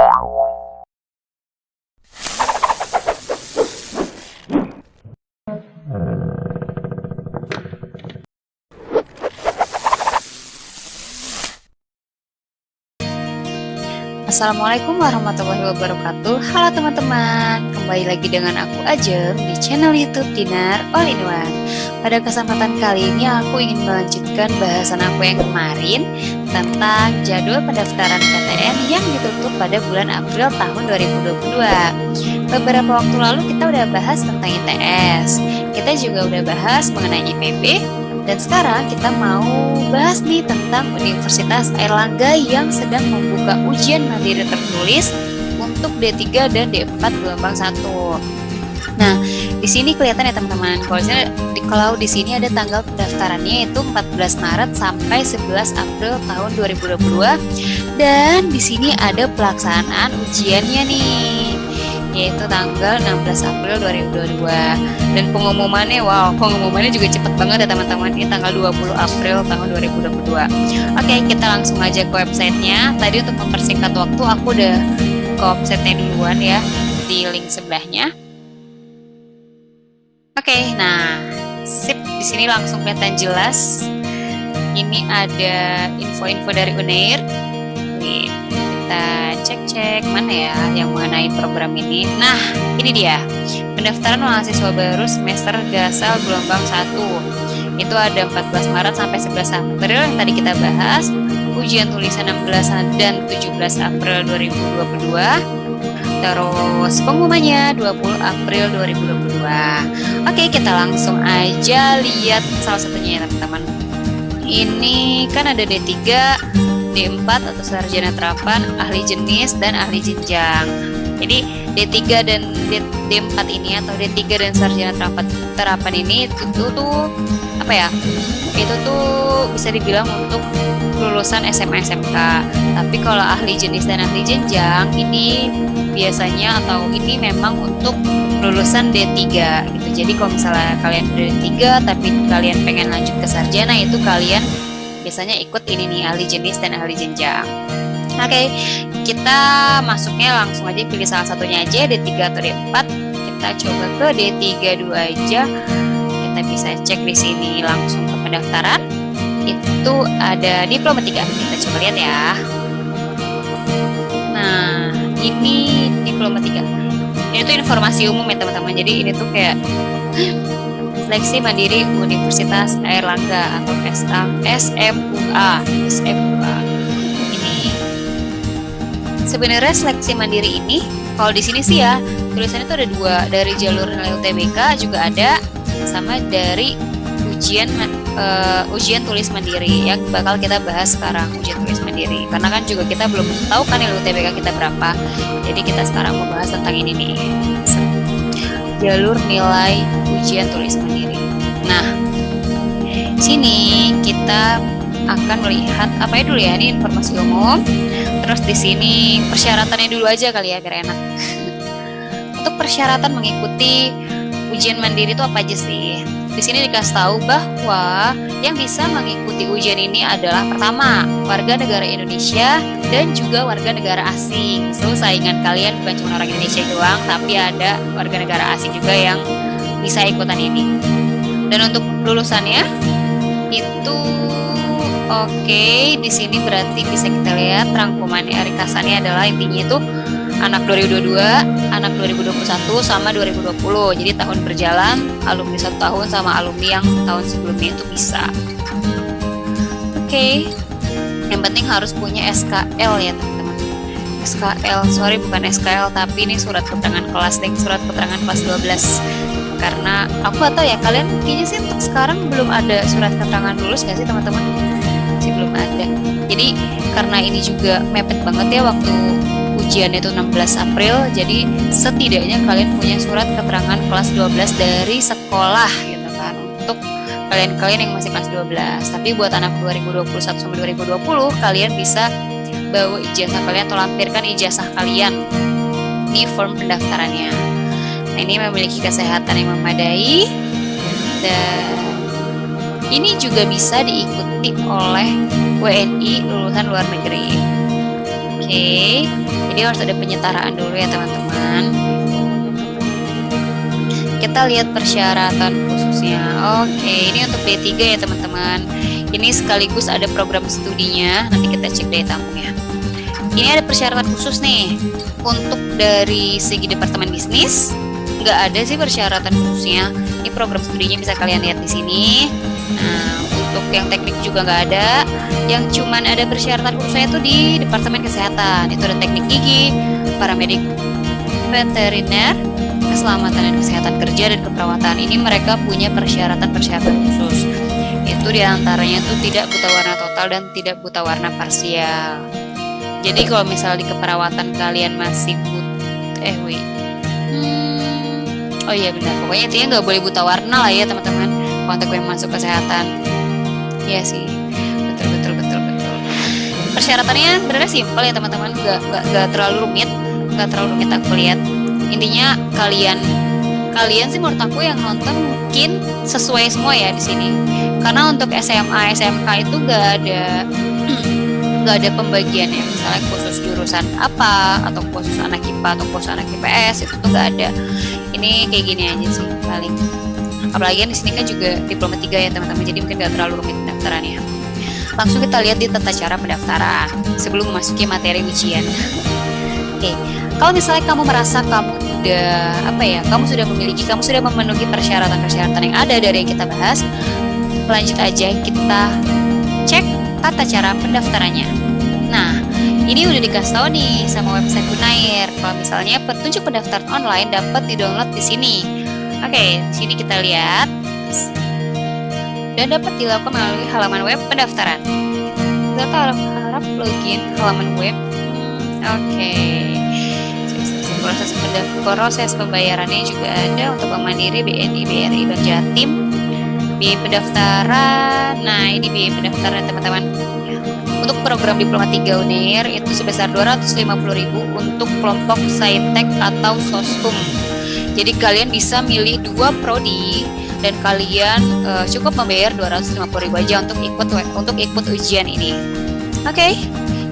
Assalamualaikum warahmatullahi wabarakatuh. Halo teman-teman, kembali lagi dengan aku Ajeng di channel YouTube Dinar All in One. Pada kesempatan kali ini aku ingin melanjutkan bahasan aku yang kemarin tentang jadwal pendaftaran PTN yang ditutup pada bulan April tahun 2022. Beberapa waktu lalu kita udah bahas tentang ITS, kita juga udah bahas mengenai IPB. Dan sekarang kita mau bahas nih tentang Universitas Airlangga yang sedang membuka ujian mandiri tertulis untuk D3 dan D4 gelombang 1. Nah, di sini kelihatan ya teman-teman, kalau di sini ada tanggal pendaftarannya itu 14 Maret sampai 11 April tahun 2022 dan di sini ada pelaksanaan ujiannya nih, yaitu tanggal 16 April 2022 dan pengumumannya juga cepet banget ya teman-teman, ini tanggal 20 April tahun 2022. Oke, kita langsung aja ke websitenya. Tadi untuk mempersingkat waktu aku udah ke websitenya duluan ya, di link sebelahnya. Oke, nah sip, di sini langsung kelihatan jelas. Ini ada info-info dari Unair. Nih, kita cek mana ya yang mengenai program ini. Nah, ini dia pendaftaran mahasiswa baru semester dasar gelombang 1. Itu ada 14 Maret sampai 11 April yang tadi kita bahas. Ujian tulisan 16 dan 17 April 2022. Terus pengumumannya 20 April 2022. Oke, kita langsung aja lihat salah satunya ya teman-teman. Ini kan ada D3, D4 atau sarjana terapan, ahli jenis dan ahli jenjang. Jadi D3 dan D4 ini atau D3 dan sarjana terapan ini itu tuh apa ya? Itu tuh bisa dibilang untuk lulusan SMA SMK. Tapi kalau ahli jenis dan ahli jenjang ini biasanya atau ini memang untuk lulusan D3 gitu. Jadi kalau misalnya kalian D3 tapi kalian pengen lanjut ke sarjana, itu kalian biasanya ikut ini nih, ahli jenis dan ahli jenjang. Oke, kita masuknya langsung aja pilih salah satunya aja, D3 atau D4. Kita coba ke D3 dulu aja. Kita bisa cek di sini langsung ke pendaftaran. Itu ada diploma 3. Kita coba lihat ya. Nah, ini diploma 3. Ini tuh informasi umum ya teman-teman. Jadi ini tuh kayak Seleksi Mandiri Universitas Airlangga atau SMUA. Ini sebenarnya seleksi mandiri ini, kalau di sini sih ya tulisannya tuh ada dua, dari jalur nilai UTBK juga ada, sama dari ujian tulis mandiri yang bakal kita bahas sekarang, ujian tulis mandiri. Karena kan juga kita belum tahu kan nilai UTBK kita berapa. Jadi kita sekarang mau bahas tentang ini nih, jalur nilai ujian tulis mandiri. Nah, sini kita akan melihat apa ya dulu ya, ini informasi umum. Terus di sini persyaratannya dulu aja kali ya biar enak. Untuk persyaratan mengikuti ujian mandiri itu apa aja sih? Di sini dikasih tahu bahwa yang bisa mengikuti ujian ini adalah pertama, warga negara Indonesia dan juga warga negara asing. So, saingan kalian bukan cuma orang Indonesia doang, tapi ada warga negara asing juga yang bisa ikutan ini. Dan untuk lulusannya itu oke, di sini berarti bisa kita lihat rangkumannya, ringkasannya adalah intinya itu anak 2022, anak 2021 sama 2020. Jadi tahun berjalan, alumni 1 tahun sama alumni yang tahun sebelumnya itu bisa. Oke. Yang penting harus punya SKL ya teman-teman. SKL, bukan SKL, tapi ini surat keterangan kelas, surat keterangan kelas 12. Karena aku atau ya kalian kayaknya sih untuk sekarang belum ada surat keterangan lulus nggak sih teman-teman? Masih belum ada. Jadi karena ini juga mepet banget ya waktu ujian itu 16 April, jadi setidaknya kalian punya surat keterangan kelas 12 dari sekolah gitu kan, untuk kalian yang masih kelas 12. Tapi buat anak 2021 sampai 2020 kalian bisa bawa ijazah kalian atau lampirkan ijazah kalian di form pendaftarannya. Nah, ini memiliki kesehatan yang memadai dan ini juga bisa diikuti oleh WNI lulusan luar negeri. Oke, jadi harus ada penyetaraan dulu ya teman-teman. Kita lihat persyaratan khususnya. Oke, ini untuk D3 ya teman-teman. Ini sekaligus ada program studinya. Nanti kita cek daya tampungnya. Ini ada persyaratan khusus nih. Untuk dari segi departemen bisnis, nggak ada sih persyaratan khususnya. Ini program studinya bisa kalian lihat di sini. Nah, untuk yang teknik juga nggak ada. Yang cuman ada persyaratan khususnya itu di departemen kesehatan. Itu ada teknik gigi, paramedik veteriner, keselamatan dan kesehatan kerja dan keperawatan. Ini mereka punya persyaratan-persyaratan khusus. Itu diantaranya tuh tidak buta warna total dan tidak buta warna parsial. Jadi kalau misalnya di keperawatan kalian masih oh iya benar, pokoknya intinya nggak boleh buta warna lah ya teman-teman untuk yang masuk kesehatan. Iya sih, betul. Persyaratannya sebenarnya simpel ya teman-teman, nggak terlalu rumit aku lihat. Intinya kalian sih menurut aku yang nonton mungkin sesuai semua ya di sini. Karena untuk SMA, SMK itu nggak ada pembagiannya, misalnya khusus jurusan apa atau khusus anak IPA atau khusus anak IPS, itu tuh nggak ada. Ini kayak gini aja sih paling. Apalagi di sini kan juga diploma 3 ya teman-teman, jadi mungkin nggak terlalu rumit pendaftarannya. Langsung kita lihat di tata cara pendaftaran sebelum memasuki materi ujian. Oke, kalau misalnya kamu merasa kamu sudah memenuhi persyaratan-persyaratan yang ada dari yang kita bahas, lanjut aja kita cek tata cara pendaftarannya. Nah, ini udah dikasih tahu nih sama website Unair. Kalau misalnya petunjuk pendaftaran online dapat di-download di sini. Oke, di sini kita lihat dan dapat dilakukan melalui halaman web pendaftaran. Kita harap login halaman web. Oke. Proses pembayarannya juga ada untuk Bank Mandiri, BNI, BRI, Bank Jatim. Biaya pendaftaran. Nah, ini biaya pendaftaran teman-teman. Untuk program Diploma 3 Unair itu sebesar 250.000 untuk kelompok Saintek atau Soskum. Jadi kalian bisa milih 2 prodi dan kalian cukup membayar 250.000 aja untuk ikut ujian ini. Oke.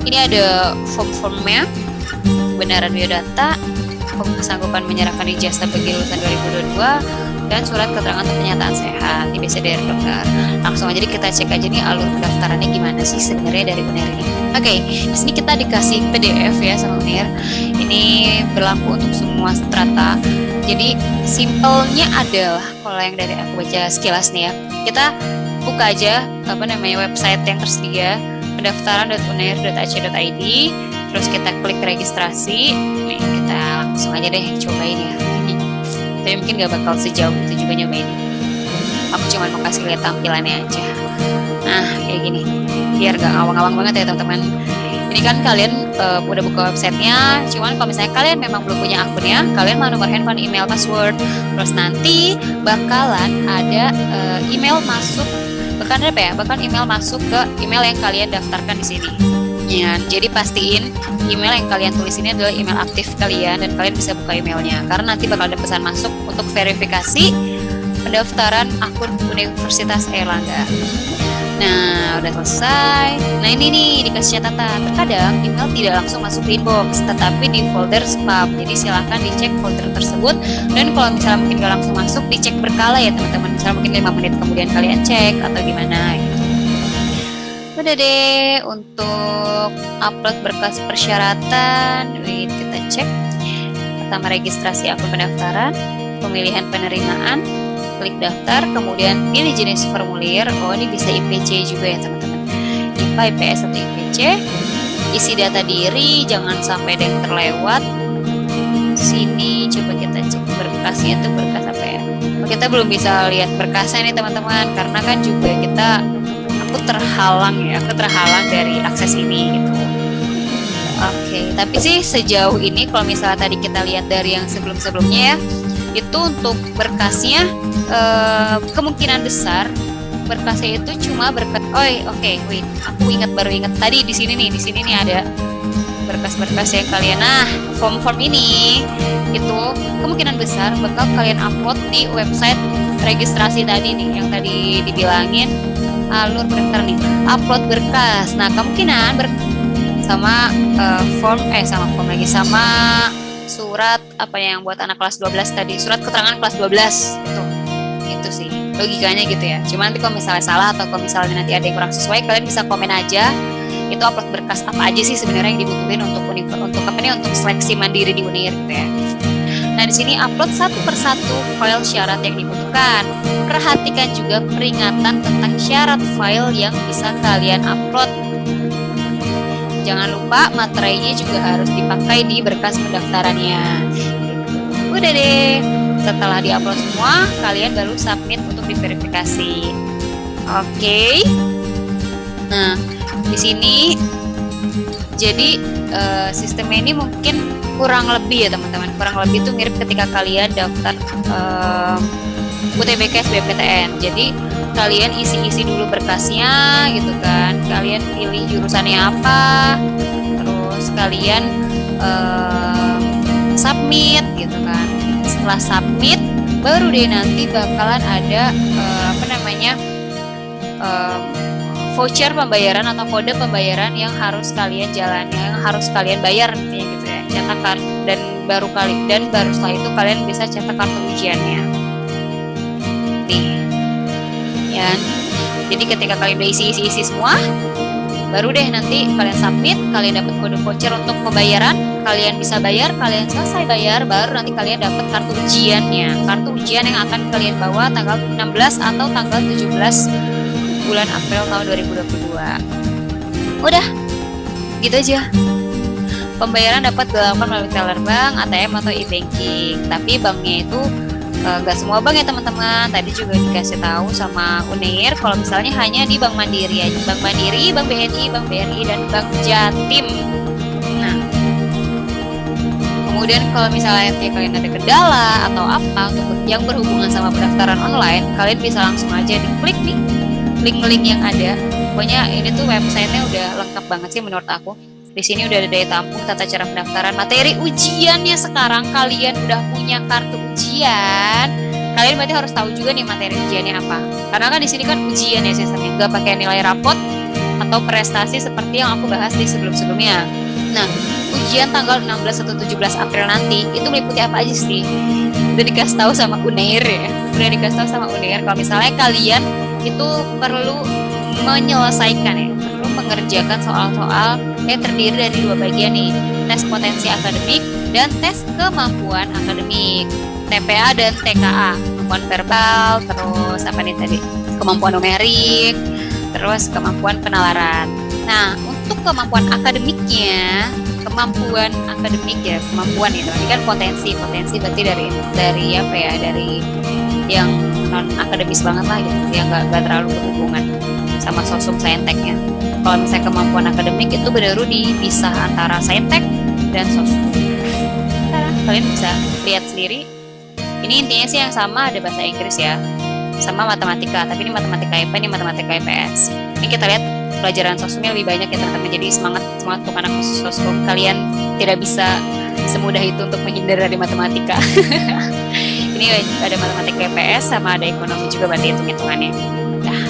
Ini ada form-formnya, kebenaran biodata, kesanggupan menyerahkan ijazah bagi lulusan 2022, dan surat keterangan untuk pernyataan sehat. Ini biasa dari dokter. Langsung aja kita cek aja nih alur pendaftarannya gimana sih sebenarnya dari Unair ini. Oke, di sini kita dikasih PDF ya sama Unair. Ini berlaku untuk semua strata. Jadi simpelnya adalah kalau yang dari aku baca sekilas nih ya, kita buka aja website yang tersedia, pendaftaran.unair.ac.id, terus kita klik registrasi. Nih, kita langsung aja deh cobain ya. Tapi mungkin gak bakal sejauh itu juga nyobain. Aku cuma mau kasih lihat tampilannya aja. Nah, kayak gini, biar gak ngawang-ngawang banget ya teman-teman. Ini kan kalian udah buka websitenya, cuman kalau misalnya kalian memang belum punya akunnya, kalian mau nomor handphone, email, password, terus nanti bakalan ada email masuk, bahkan email masuk ke email yang kalian daftarkan di sini. Ya, jadi pastiin email yang kalian tulis ini adalah email aktif kalian dan kalian bisa buka emailnya, karena nanti bakal ada pesan masuk untuk verifikasi pendaftaran akun Universitas Airlangga. Nah, udah selesai. Nah, ini nih dikasih catatan. Terkadang email tidak langsung masuk ke inbox, tetapi di folder spam. Jadi silahkan dicek folder tersebut. Dan kalau misalnya mungkin gak langsung masuk, dicek berkala ya teman-teman. Misalnya mungkin 5 menit kemudian kalian cek atau gimana gitu. Udah deh, untuk upload berkas persyaratan, kita cek. Pertama, registrasi akun pendaftaran, pemilihan penerimaan, klik daftar, kemudian pilih jenis formulir. Oh, ini bisa IPC juga ya teman-teman, IPA, IPS atau IPC. Isi data diri, jangan sampai ada yang terlewat. Sini coba kita cek berkasnya tuh berkas apa ya. Kita belum bisa lihat berkasnya nih teman-teman, karena kan juga aku terhalang dari akses ini gitu. Oke, tapi sih sejauh ini kalau misalnya tadi kita lihat dari yang sebelum-sebelumnya ya, itu untuk berkasnya kemungkinan besar berkasnya itu cuma berkas. Aku baru ingat tadi di sini nih ada berkas-berkas yang kalian. Nah, form-form ini itu kemungkinan besar bakal kalian upload di website registrasi tadi nih, yang tadi dibilangin alur pendaftaran nih, upload berkas. Nah, kemungkinan sama form lagi, sama surat apa yang buat anak kelas 12 tadi, surat keterangan kelas 12 itu sih logikanya gitu ya. Cuma nanti kalau misalnya salah atau kalau misalnya nanti ada yang kurang sesuai, kalian bisa komen aja. Itu upload berkas apa aja sih sebenarnya yang dibutuhin untuk seleksi mandiri di Unair gitu ya. Nah, di sini upload satu persatu file syarat yang dibutuhkan. Perhatikan juga peringatan tentang syarat file yang bisa kalian upload. Jangan lupa materinya juga harus dipakai di berkas pendaftarannya. Udah deh, setelah diupload semua, kalian baru submit untuk diverifikasi. Oke. Nah, di sini jadi sistemnya ini mungkin kurang lebih ya teman-teman. Kurang lebih itu mirip ketika kalian daftar UTBK SBMPTN. Jadi kalian isi-isi dulu berkasnya gitu kan, kalian pilih jurusannya apa, terus kalian submit gitu kan. Setelah submit baru deh nanti bakalan ada voucher pembayaran atau kode pembayaran yang harus kalian jalani, yang harus kalian bayar intinya gitu ya, cetak kartu, dan baru setelah itu kalian bisa cetak kartu ujiannya nih ya. Jadi ketika kalian udah isi semua, baru deh nanti kalian submit, kalian dapat kode voucher untuk pembayaran, kalian bisa bayar, kalian selesai bayar, baru nanti kalian dapat kartu ujiannya, kartu ujian yang akan kalian bawa tanggal 16 atau tanggal 17 bulan April tahun 2022. Udah, gitu aja. Pembayaran dapat dilakukan melalui teller bank, ATM atau e-banking. Tapi banknya itu gak semua bank ya teman-teman. Tadi juga dikasih tahu sama Unair kalau misalnya hanya di Bank Mandiri aja. Bank Mandiri, Bank BNI, Bank BRI, dan Bank Jatim. Nah, kemudian kalau misalnya kalian ada kendala atau apa untuk yang berhubungan sama pendaftaran online, kalian bisa langsung aja diklik nih link-link yang ada. Pokoknya ini tuh websitenya udah lengkap banget sih menurut aku. Di sini udah ada daya tampung, tata cara pendaftaran, materi ujiannya. Sekarang kalian udah punya kartu ujian, kalian berarti harus tahu juga nih materi ujiannya apa. Karena kan di sini kan ujian ya sistemnya, nggak pakai nilai rapot atau prestasi seperti yang aku bahas di sebelum-sebelumnya. Nah, ujian tanggal 16 atau 17 April nanti itu meliputi apa aja sih? Udah dikasih tahu sama Unair ya. Udah dikasih tahu sama Unair kalau misalnya kalian itu perlu menyelesaikan ya, perlu mengerjakan soal-soal yang terdiri dari dua bagian nih, tes potensi akademik dan tes kemampuan akademik, TPA dan TKA, kemampuan verbal, terus apa nih tadi, kemampuan numerik, terus kemampuan penalaran. Nah, untuk kemampuan akademiknya, kemampuan itu ini kan potensi berarti dari apa ya, dari yang non akademis banget lah gitu, yang nggak terlalu berhubungan sama sosum sainteknya. Kalau misalnya kemampuan akademik itu baru dipisah antara saintek dan sosum. Nah, kalian bisa lihat sendiri. Ini intinya sih yang sama, ada bahasa Inggris ya, sama matematika. Tapi ini matematika IPA, ini matematika IPS. Ini kita lihat pelajaran sosumnya lebih banyak ya teman-teman. Jadi semangat untuk anak sosum, kalian tidak bisa semudah itu untuk menghindar dari matematika. Ini ada matematika IPS sama ada ekonomi juga, berarti hitung-hitungannya. Nah,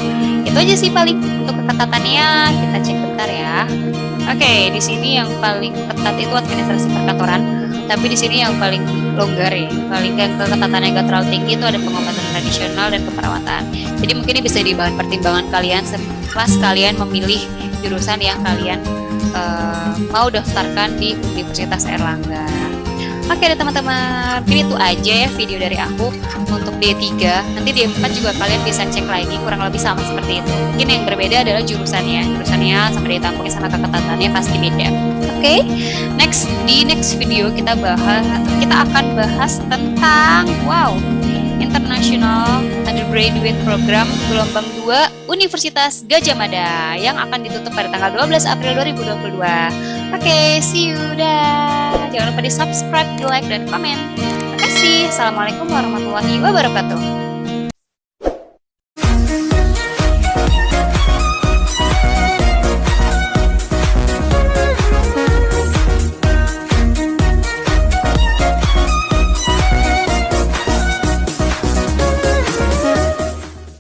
itu aja sih paling untuk keketatannya. Kita cek bentar ya. Oke, di sini yang paling ketat itu administrasi perkantoran. Tapi di sini yang paling longgar ya, paling keketatannya nggak terlalu tinggi itu ada pengobatan tradisional dan keperawatan. Jadi mungkin ini bisa di bahan pertimbangan kalian setelah kalian memilih jurusan yang kalian mau daftarkan di Universitas Airlangga. Oke deh teman-teman, ini tuh aja ya video dari aku untuk D3. Nanti D4 juga kalian bisa cek lagi, kurang lebih sama seperti itu. Mungkin yang berbeda adalah jurusannya sama daya tampungnya sama keketatannya pasti beda. Oke, di next video kita akan bahas tentang International Undergraduate Program Gelombang 2 Universitas Gadjah Mada yang akan ditutup pada tanggal 12 April 2022. Oke, see you dah. Jangan lupa di subscribe, di like, dan komen. Terima kasih. Assalamualaikum warahmatullahi wabarakatuh.